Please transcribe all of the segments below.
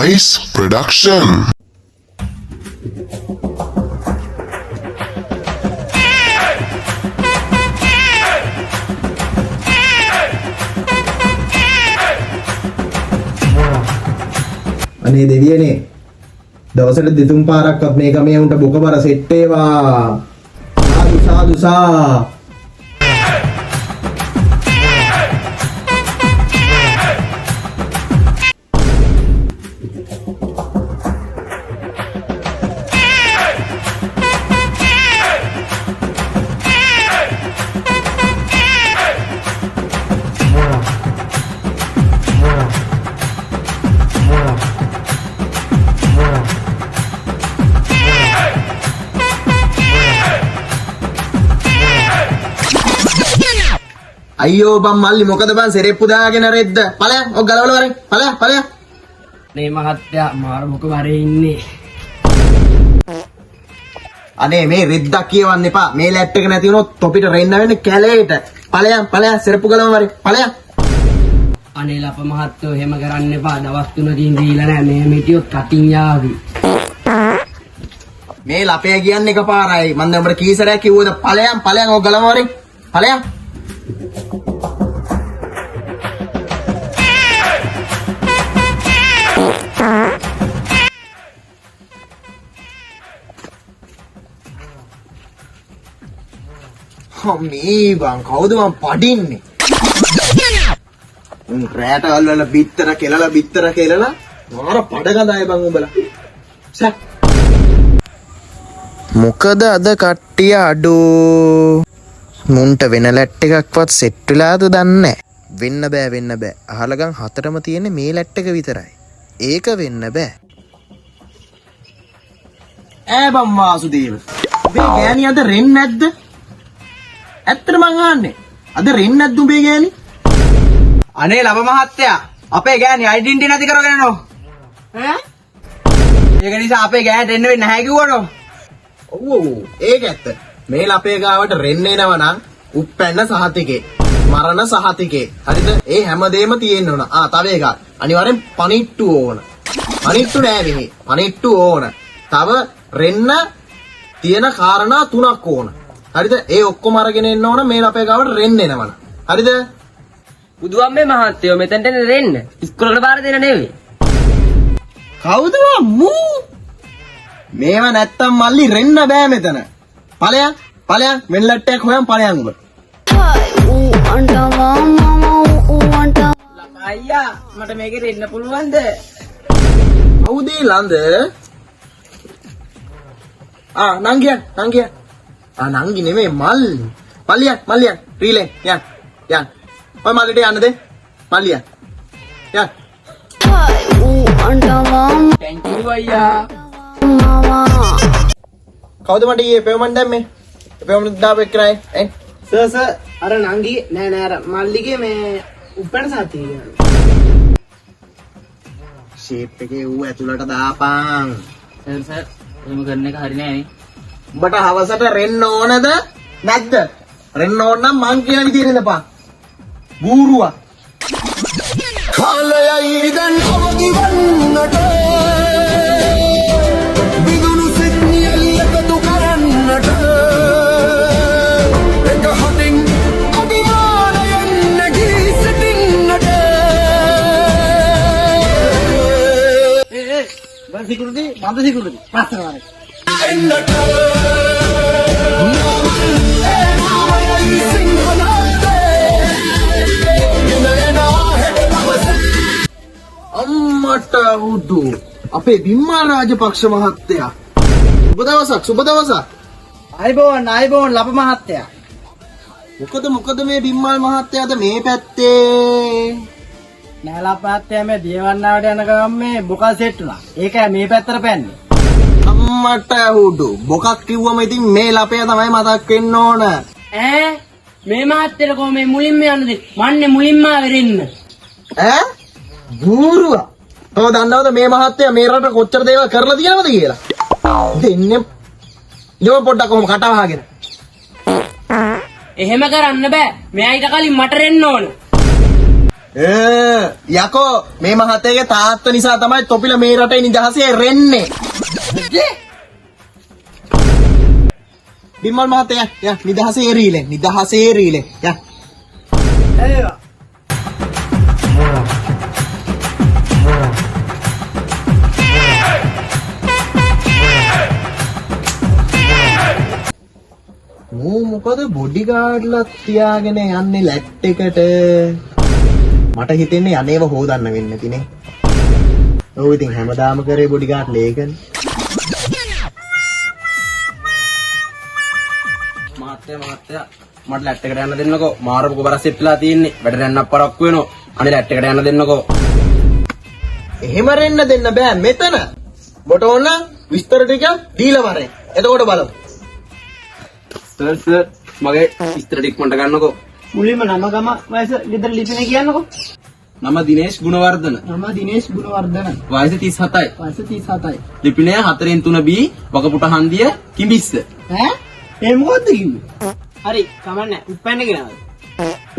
Voice Production. අනේ දෙවියනේ දවසට දෙතුන් පාරක්වත් මේ ගමේ උන්ට බොකබර සෙට් වේවා සාදු සාදු සා අයියෝ බම් මල්ලි මොකද බං සෙරෙප්පු දාගෙන රෙද්ද ඵලයන් ඔක් ගලවල වරෙන් ඵලයන් මේ මහත්තයා මාර මොක වරේ ඉන්නේ අනේ මේ රෙද්දක් කියවන්න එපා මේ ලැට් එක නැති වුණොත් තොපිට රෙන්න වෙන්නේ කැලේට ඵලයන් සෙරෙප්පු ගලවන වරෙන් ඵලයන් අනේ ලප මහත්තයෝ එහෙම කරන්න එපා දවස් 3කින් දීලා නැහැ මේ මිටියොත් කටින් යාවි මේ ලපේ කියන්නේ එකපාරයි මම දැන් උඹට කීසරයක් කිව්වද ඵලයන් ඔක් ගලවන වරෙන් ඵලයන් මේ බං කවුද මං පඩින්නේ රැට වල බිත්තර කෙලලා මාර පඩ ගඳයි බං උඹලා සැ මොකද අද කට්ටිය අඩු මුන්ට වෙන ලැට් එකක්වත් සෙට් වෙලාද දන්නේ වෙන්න බෑ අහලගම් 4ම තියෙන්නේ මේ ලැට් එක විතරයි ඒක වෙන්න බෑ ඈ බං වාසුදේව ඔබේ ගෑණි අද රෙන්නේ නැද්ද ඇත්තට මං අහන්නේ අද රෙන්නේ නැද්ද උඹේ ගෑණි අනේ ලප මහත්තයා අපේ ගෑණි ඩෙන්ටිටි නැති කරගෙන නෝ ඈ ඒක නිසා අපේ ගෑණිට එන්න වෙන්නේ නැහැ කිව්වනෝ ඔව් ඒක ඇත්ත මේ ලපේ ගාවට රෙන්න එනවා නම් උප්පැන්න සහතිකේ මරණ සහතිකේ හරිද ඒ හැමදේම තියෙන්න ඕන තව එකක් අනිවාර්යෙන් පණිට්ටු ඕන පණිට්ටු නෑ මෙහි පණිට්ටු ඕන තව රෙන්න තියෙන කාරණා 3ක් ඕන හරිද ඒ ඔක්කොම අරගෙන එන්න ඕන මේ අපේ ගාවට රෙන්න එනවන හරිද බුදුම්මේ මහත්තයෝ මෙතනට රෙන්න ඉස්කෝලේට බාර දෙන්න නෙවෙයි කවුද මූ මේව නැත්තම් මල්ලි රෙන්න බෑ මෙතන ඵලයන් මෙල්ලට්ටයක් හොයන් ඵලයන් උඹ අයියා මට මේකේ රෙන්න පුළුවන්ද කවුද ලඳ නංගිය නංගි නෙමෙයි මල්ලියන් රීලෙන් යන් ඔය මල්ලිට යන්නද මල්ලියන් යන් thank you අයියා කවුද මට ඊයේ පෙවමන් දැම්මේ පෙවමන් දාපු එක්කනයි සර් අර නංගි නෑ අර මල්ලිගේ මේ උපැන්න සාතිය ෂේප් එකේ ඌ ඇතුළට දාපන් සර් එහෙම කරන එක හරි නෑනේ උඹට හවසට රෙන්න ඕනද නැද්ද රෙන්න ඕන නම් මං කියන විදිහට ඉඳපන් බූරුවා කාලයයි දැන් අවදිවන්නට විදුණු සිග්නල් එකතු කරන්නට එක හතින් අභිමානයෙන් නැගී සිටින්නට බන් සිකුරුටි පස්සට වරේ එන්නට නාමයි සිංහනාදේ අම්මට උඩු අපේ බිම්මා රාජපක්ෂ මහත්තයා සුබ දවසක් ආයිබෝන් ලප මහත්තයා මොකද මේ බිම්මල් මහත්තයාද මේ පැත්තේ නෑ ලප මහත්තයා මේ දියවන්නාවට යන ගමන් මේ බොකල් සෙට් වුණා ඒකයි මේ පැත්තට පැන්නේ අම්මට උඩු බොකක් කිව්වම ඉතින් මේ ලපේ තමයි මතක් වෙන්න ඕන ඈ මේ මහත්තයාට කොහොම මේ මුලින්ම යන්නද මන්නේ මුලින්ම වෙරෙන්න ඈ බූරුවා තව දන්නවද මේ මහත්තයා මේ රට කොච්චර දේවල් කරලා තියෙනවද කියලා දෙන්නේ ඉතින් පොඩ්ඩක් කොහොම කතා වහගෙන එහෙම කරන්න බෑ. මෙයා ඊට කලින් මට රෙන්න ඕන. යකෝ මේ මහත්තයාගේ තාත්තා නිසා තමයි තොපිල මේ රටේ නිදහසේ රෙන්නේ. බිම්මල් මහත්තයා යා නිදහසේ රීලෙන් නිදහසේ රීලෙන් යා. ඒවා. මූ මොකද බොඩි ගාඩ්ලක් තියාගෙන යන්නේ ලැට් එකට. මට හිතෙන්නේ අනේව හොදන්න වෙන්න තිනේ. ඔව් ඉතින් හැමදාම කරේ බොඩි ගාඩ් ලේකනේ. මහත්තයා මට ලැට් එකට යන්න දෙන්නකෝ. මාරපු කොබරස් සෙට්ලා තියෙන්නේ. වැඩ යන්නක් පරක්කු වෙනවා. අනේ ලැට් එකට යන්න දෙන්නකෝ. එහෙම රෙන්න දෙන්න බෑ මෙතන. බොට ඕන විස්තර ටික දීලා මරේ. එතකොට බලමු. සර් මගේ විස්තර ටික මට ගන්නකෝ. මුලින්ම නම ගම වයස ගෙදර ලිපිනේ කියන්නකෝ. නම දිනේෂ් ගුණවර්ධන. නම දිනේෂ් ගුණවර්ධන. වයස 37යි. වයස 37යි. ලිපිනය 4-3B වකපුට හන්දිය කිඹිස්ස. ඈ? ඒ මොකද්ද කිව්වේ? හරි, කමන්නේ. උප්පැන්න ගෙනාවද?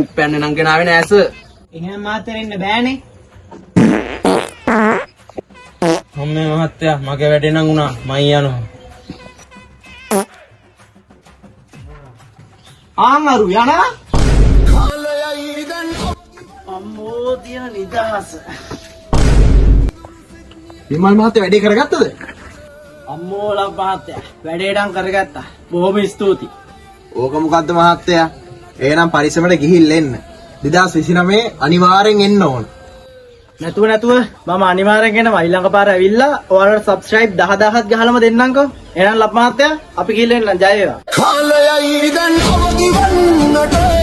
උප්පැන්න නම් ගෙනාවේ නෑ සර්. එහෙනම් මාතර ඉන්න බෑනේ. අම්මේ මහත්තයා මගේ වැඩේ නම් උනා. මම යනවා. ආන්වරු යනවා. කාලයයි දැන් අම්මෝ තියෙන නිදහස. බිම්මල් මහත්තයා වැඩේ කරගත්තද? අම්මෝලා මහත්තයා වැඩේටම් කරගත්තා. බොහොම ස්තුතියි. ඕක මොකද්ද මහත්තයා? එහෙනම් පරිස්සමට ගිහිල්ලා එන්න. 2029 අනිවාර්යෙන් එන්න ඕන. නැතුව මම අනිවාර්යෙන් එනවා. ඊළඟ පාර ඇවිල්ලා ඔයාලට subscribe 10000ක් ගහලම දෙන්නම්කෝ. එහෙනම් ලබ් මහත්තයා අපි ගිහින් එන්නම්. ජය වේවා. කාලයයි දැන් අවදි වන්නට